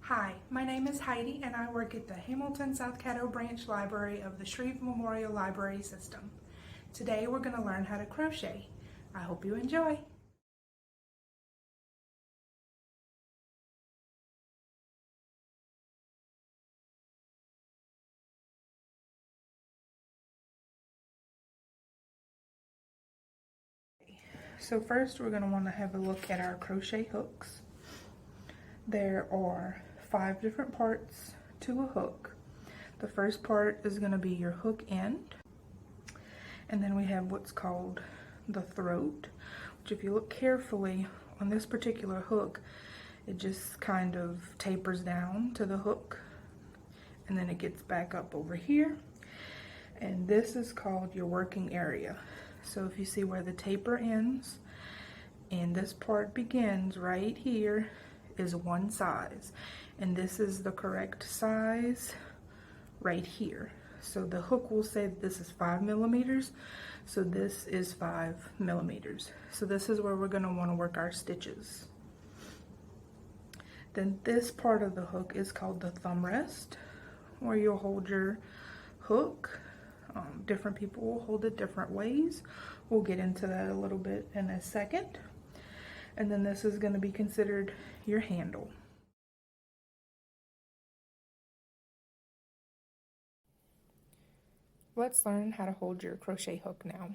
Hi, my name is Heidi and I work at the Hamilton South Caddo Branch Library of the Shreve Memorial Library System. Today we're going to learn how to crochet. I hope you enjoy. So first we're going to want to have a look at our crochet hooks. There are 5 different parts to a hook. The first part is going to be your hook end, and then we have what's called the throat, which if you look carefully on this particular hook, it just kind of tapers down to the hook and then it gets back up over here, and this is called your working area. So if you see where the taper ends and this part begins right here is one size, and this is the correct size right here. So the hook will say that this is 5 millimeters, so this is 5 millimeters. So this is where we're going to want to work our stitches. Then this part of the hook is called the thumb rest, where you'll hold your hook. Different people will hold it different ways. We'll get into that a little bit in a second. And then this is going to be considered your handle. Let's learn how to hold your crochet hook now.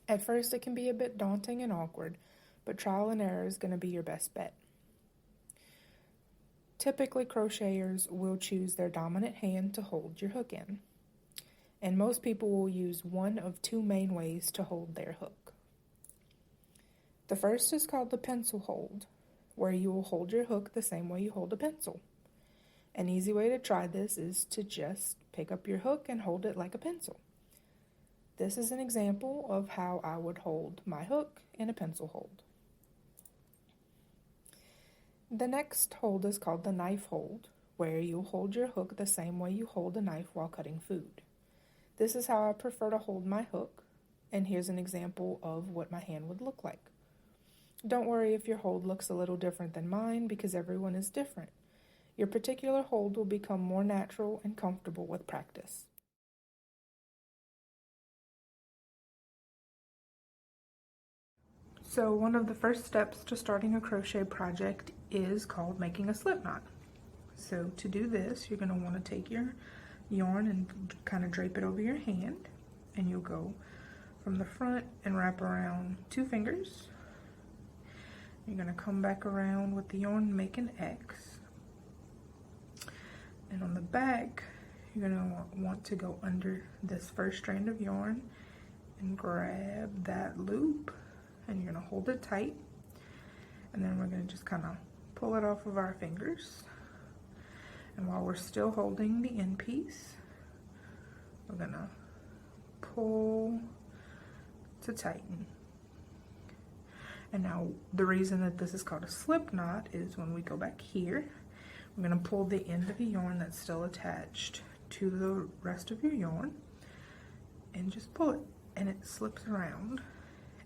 At first it can be a bit daunting and awkward, but trial and error is going to be your best bet. Typically crocheters will choose their dominant hand to hold your hook in, and most people will use one of 2 main ways to hold their hook. The first is called the pencil hold, where you will hold your hook the same way you hold a pencil. An easy way to try this is to just pick up your hook and hold it like a pencil. This is an example of how I would hold my hook in a pencil hold. The next hold is called the knife hold, where you'll hold your hook the same way you hold a knife while cutting food. This is how I prefer to hold my hook, and here's an example of what my hand would look like. Don't worry if your hold looks a little different than mine, because everyone is different. Your particular hold will become more natural and comfortable with practice. So one of the first steps to starting a crochet project is called making a slip knot. So to do this, you're going to want to take your yarn and kind of drape it over your hand, and you'll go from the front and wrap around 2 fingers. You're going to come back around with the yarn and make an X, and on the back you're going to want to go under this first strand of yarn and grab that loop, and you're going to hold it tight, and then we're going to just kind of pull it off of our fingers. And while we're still holding the end piece, we're gonna pull to tighten. And now the reason that this is called a slip knot is when we go back here, we're gonna pull the end of the yarn that's still attached to the rest of your yarn and just pull it, and it slips around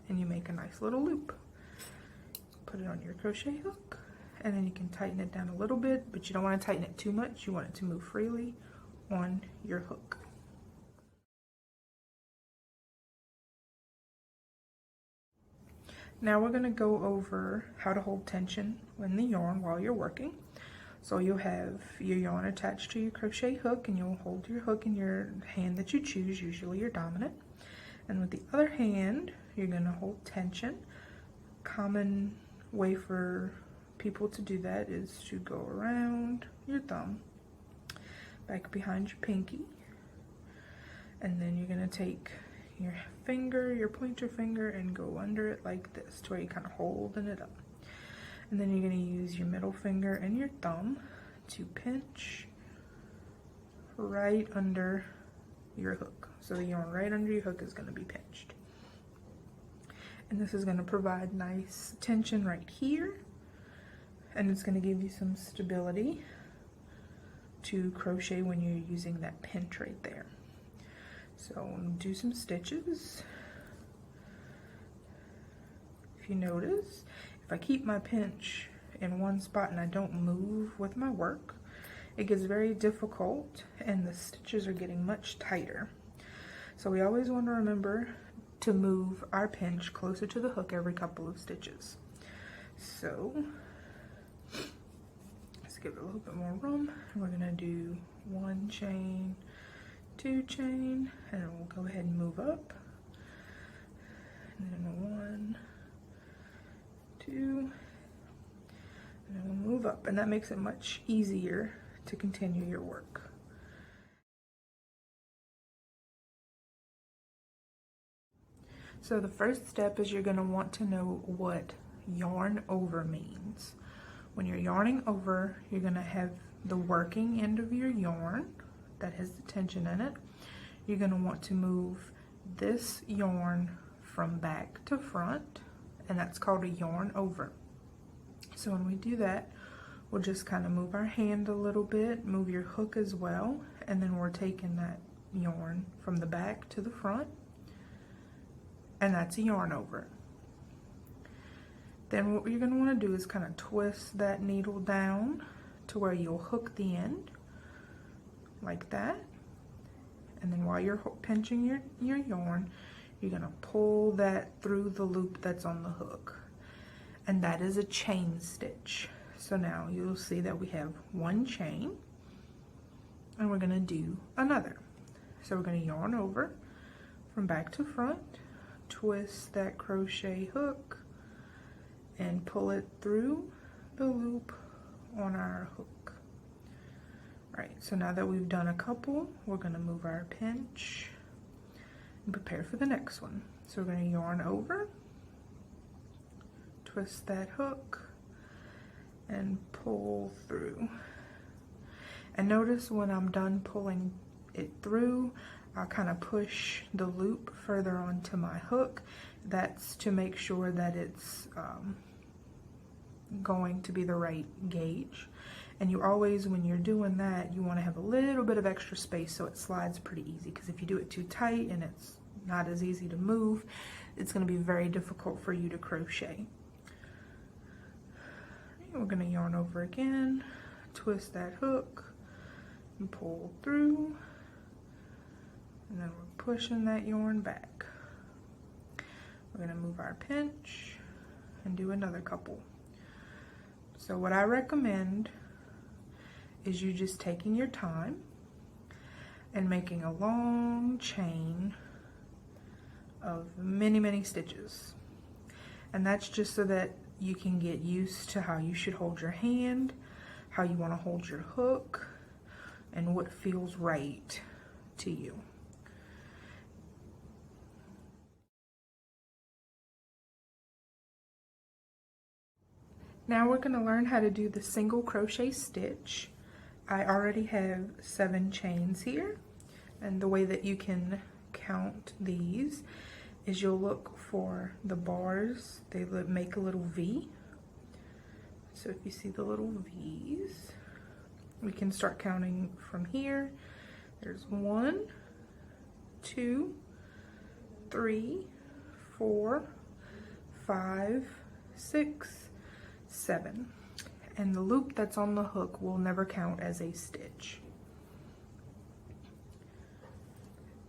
and you make a nice little loop. Put it on your crochet hook, and then you can tighten it down a little bit, but you don't want to tighten it too much. You want it to move freely on your hook. Now we're going to go over how to hold tension in the yarn while you're working. So you'll have your yarn attached to your crochet hook, and you'll hold your hook in your hand that you choose, usually your dominant. And with the other hand, you're going to hold tension. Common way for people to do that is to go around your thumb, back behind your pinky, and then you're going to take your finger, your pointer finger, and go under it like this to where you're kind of holding it up. And then you're going to use your middle finger and your thumb to pinch right under your hook. So the yarn right under your hook is going to be pinched. And this is going to provide nice tension right here, and it's going to give you some stability to crochet when you're using that pinch right there. So do some stitches. If you notice, if I keep my pinch in one spot and I don't move with my work, it gets very difficult and the stitches are getting much tighter. So we always want to remember to move our pinch closer to the hook every couple of stitches. So let's give it a little bit more room. We're gonna do 1 chain, 2 chain, and then we'll go ahead and move up. And then 1, 2, and then we'll move up, and that makes it much easier to continue your work. So the first step is you're going to want to know what yarn over means. When you're yarning over, you're going to have the working end of your yarn that has the tension in it. You're going to want to move this yarn from back to front, and that's called a yarn over. So when we do that, we'll just kind of move our hand a little bit, move your hook as well, and then we're taking that yarn from the back to the front, and that's a yarn over. Then what you're going to want to do is kind of twist that needle down to where you'll hook the end, like that. And then while you're pinching your yarn, you're going to pull that through the loop that's on the hook. And that is a chain stitch. So now you'll see that we have 1 chain, and we're going to do another. So we're going to yarn over from back to front, twist that crochet hook, and pull it through the loop on our hook. Alright, so now that we've done a couple, we're going to move our pinch and prepare for the next one. So we're going to yarn over, twist that hook, and pull through. And notice when I'm done pulling it through, I'll kind of push the loop further onto my hook. That's to make sure that it's going to be the right gauge. And you always, when you're doing that, you want to have a little bit of extra space so it slides pretty easy, because if you do it too tight and it's not as easy to move, it's going to be very difficult for you to crochet. We're going to yarn over again, twist that hook, and pull through, and then we're pushing that yarn back. We're going to move our pinch and do another couple. So what I recommend is you just taking your time and making a long chain of many stitches. And that's just so that you can get used to how you should hold your hand, how you want to hold your hook, and what feels right to you. Now we're going to learn how to do the single crochet stitch. I already have 7 chains here, and the way that you can count these is you'll look for the bars. They make a little V. So if you see the little V's, we can start counting from here. There's 1, 2, 3, 4, 5, 6, 7. And the loop that's on the hook will never count as a stitch.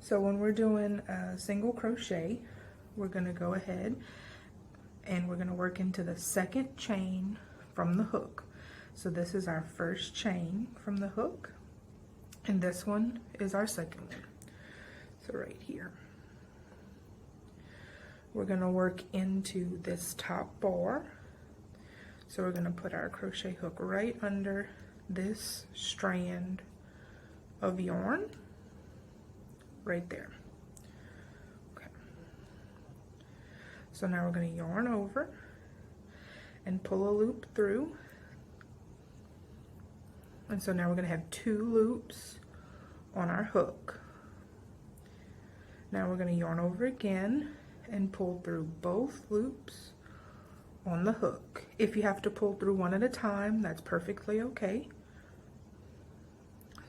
So when we're doing a single crochet, we're going to go ahead and we're going to work into the second chain from the hook. So this is our first chain from the hook, and this one is our second one. So right here, we're going to work into this top bar. So we're going to put our crochet hook right under this strand of yarn right there. Okay. So now we're going to yarn over and pull a loop through. And so now we're going to have 2 loops on our hook. Now we're going to yarn over again and pull through both loops on the hook. If you have to pull through one at a time, that's perfectly okay.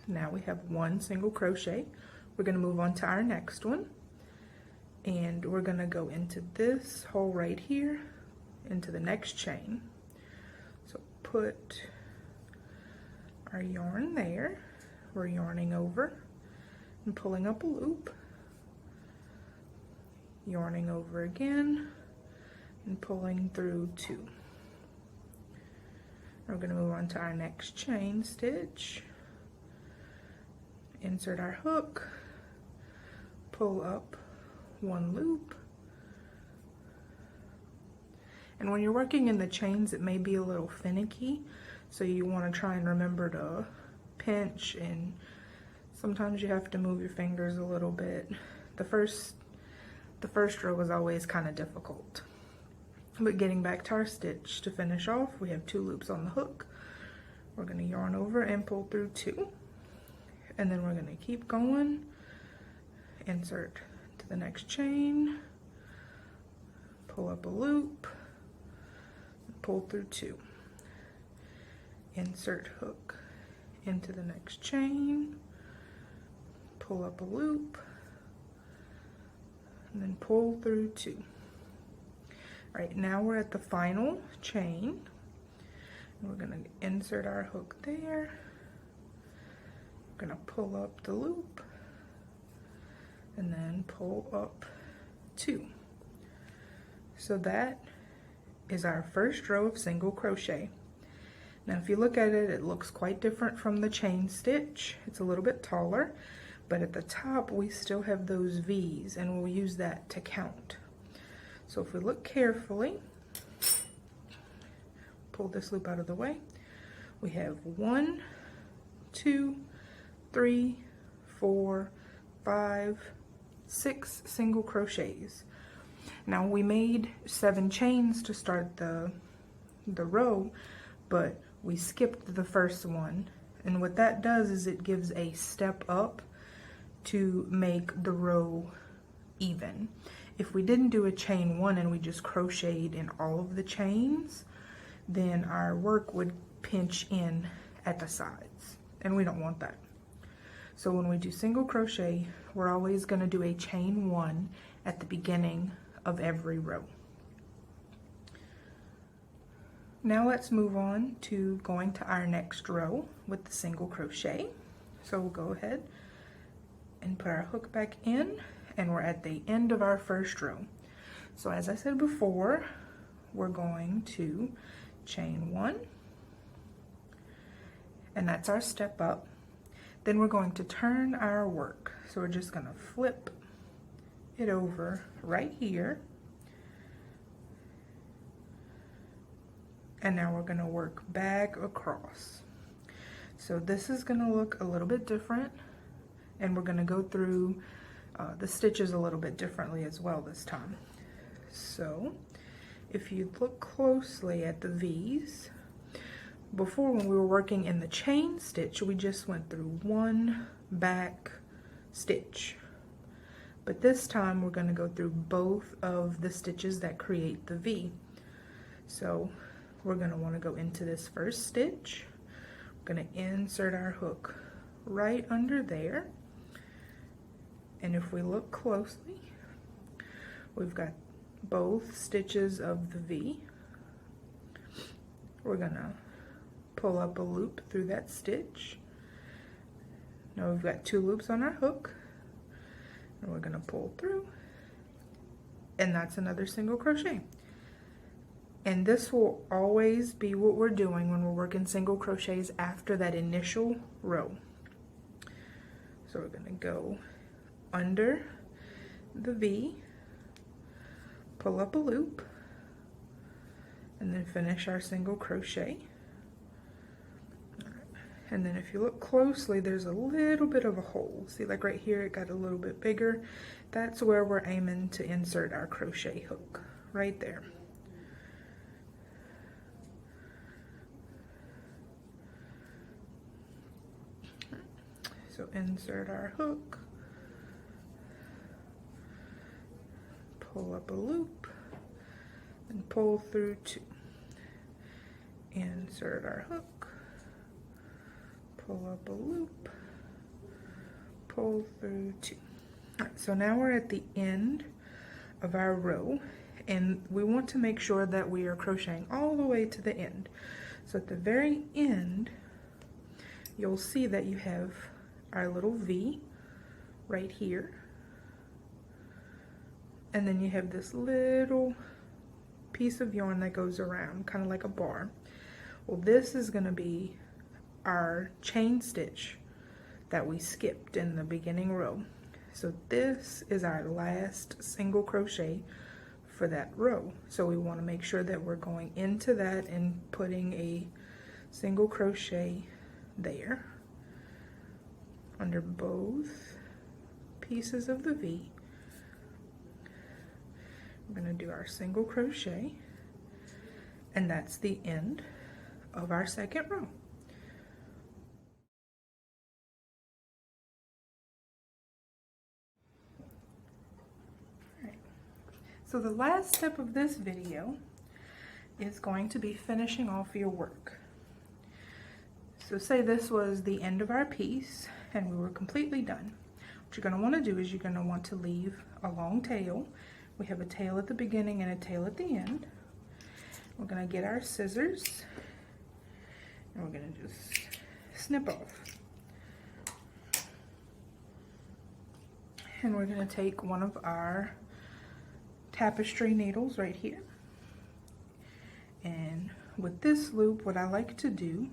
Now we have 1 single crochet. We're going to move on to our next one, and we're going to go into this hole right here, into the next chain. So put our yarn there. We're yarning over and pulling up a loop, yarning over again and pulling through 2. We're going to move on to our next chain stitch. Insert our hook, pull up 1 loop. And when you're working in the chains, it may be a little finicky, so you want to try and remember to pinch, and sometimes you have to move your fingers a little bit. The first row was always kind of difficult. But getting back to our stitch to finish off, we have 2 loops on the hook. We're going to yarn over and pull through 2. And then we're going to keep going, insert to the next chain, pull up a loop, pull through 2, insert hook into the next chain, pull up a loop, and then pull through 2. All right, now we're at the final chain. We're going to insert our hook there. We're going to pull up the loop and then pull up 2. So that is our first row of single crochet. Now if you look at it, it looks quite different from the chain stitch. It's a little bit taller, but at the top we still have those V's, and we'll use that to count. So if we look carefully, pull this loop out of the way, we have 1, 2, 3, 4, 5, 6 single crochets. Now we made 7 chains to start the row, but we skipped the first one, and what that does is it gives a step up to make the row even. If we didn't do a chain 1 and we just crocheted in all of the chains, then our work would pinch in at the sides, and we don't want that. So when we do single crochet, we're always going to do a chain 1 at the beginning of every row. Now let's move on to going to our next row with the single crochet. So we'll go ahead and put our hook back in, and we're at the end of our first row. So as I said before, we're going to chain 1, and that's our step up. Then we're going to turn our work. So we're just going to flip it over right here. And now we're going to work back across. So this is going to look a little bit different, and we're going to go through the stitches a little bit differently as well this time. So if you look closely at the V's, before when we were working in the chain stitch, we just went through 1 back stitch. But this time we're going to go through both of the stitches that create the V. So we're going to want to go into this first stitch. We're going to insert our hook right under there. And if we look closely, we've got both stitches of the V. We're going to pull up a loop through that stitch. Now we've got 2 loops on our hook, and we're going to pull through, and that's another single crochet. And this will always be what we're doing when we're working single crochets after that initial row. So we're going to go under the V, pull up a loop, and then finish our single crochet. And then if you look closely, there's a little bit of a hole. See, like right here, it got a little bit bigger. That's where we're aiming to insert our crochet hook, right there. So insert our hook, pull up a loop, and pull through 2. Insert our hook, pull up a loop, pull through 2. Alright, so now we're at the end of our row, and we want to make sure that we are crocheting all the way to the end. So at the very end, you'll see that you have our little V right here. And then you have this little piece of yarn that goes around, kind of like a bar. Well, this is going to be our chain stitch that we skipped in the beginning row. So this is our last single crochet for that row. So we want to make sure that we're going into that and putting a single crochet there under both pieces of the V. We're going to do our single crochet, and that's the end of our second row. Alright, so the last step of this video is going to be finishing off your work. So say this was the end of our piece and we were completely done. What you're going to want to do is you're going to want to leave a long tail. We have a tail at the beginning and a tail at the end. We're going to get our scissors and we're going to just snip off. And we're going to take one of our tapestry needles right here. And with this loop, what I like to do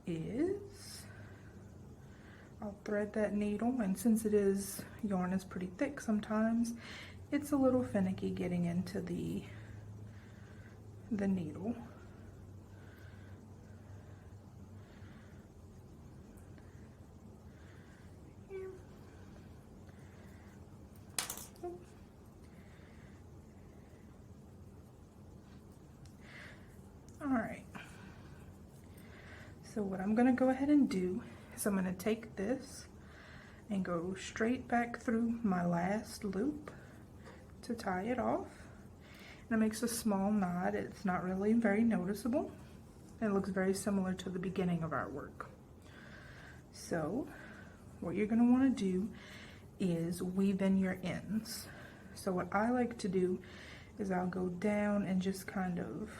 is I'll thread that needle, and since yarn is pretty thick sometimes, it's a little finicky getting into the needle. Alright, so what I'm going to go ahead and do is I'm going to take this and go straight back through my last loop to tie it off. And it makes a small knot. It's not really very noticeable. It looks very similar to the beginning of our work. So what you're going to want to do is weave in your ends. So what I like to do is I'll go down and just kind of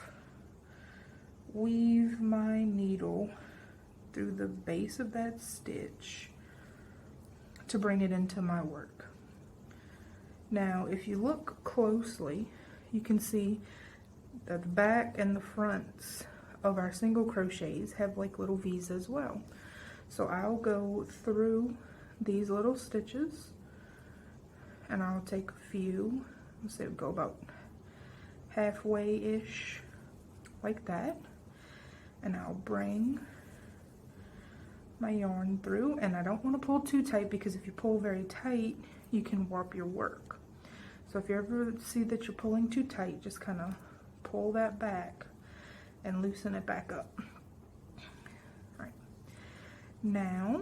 weave my needle through the base of that stitch to bring it into my work. Now if you look closely, you can see that the back and the fronts of our single crochets have like little V's as well. So I'll go through these little stitches and I'll take a few, let's say go about halfway-ish like that, and I'll bring my yarn through, and I don't want to pull too tight because if you pull very tight you can warp your work. So if you ever see that you're pulling too tight, just kind of pull that back and loosen it back up. Alright, now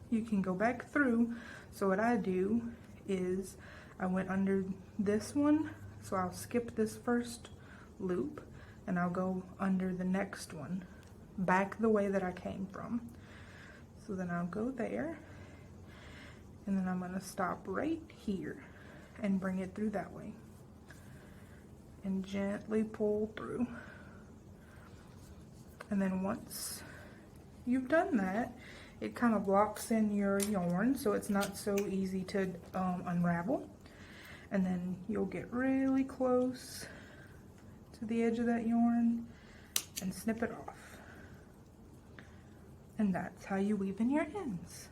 you can go back through. So what I do is I went under this one, so I'll skip this first loop and I'll go under the next one back the way that I came from. So then I'll go there and then I'm going to stop right here and bring it through that way and gently pull through. And then once you've done that, it kind of locks in your yarn so it's not so easy to unravel. And then you'll get really close to the edge of that yarn and snip it off. And that's how you weave in your ends.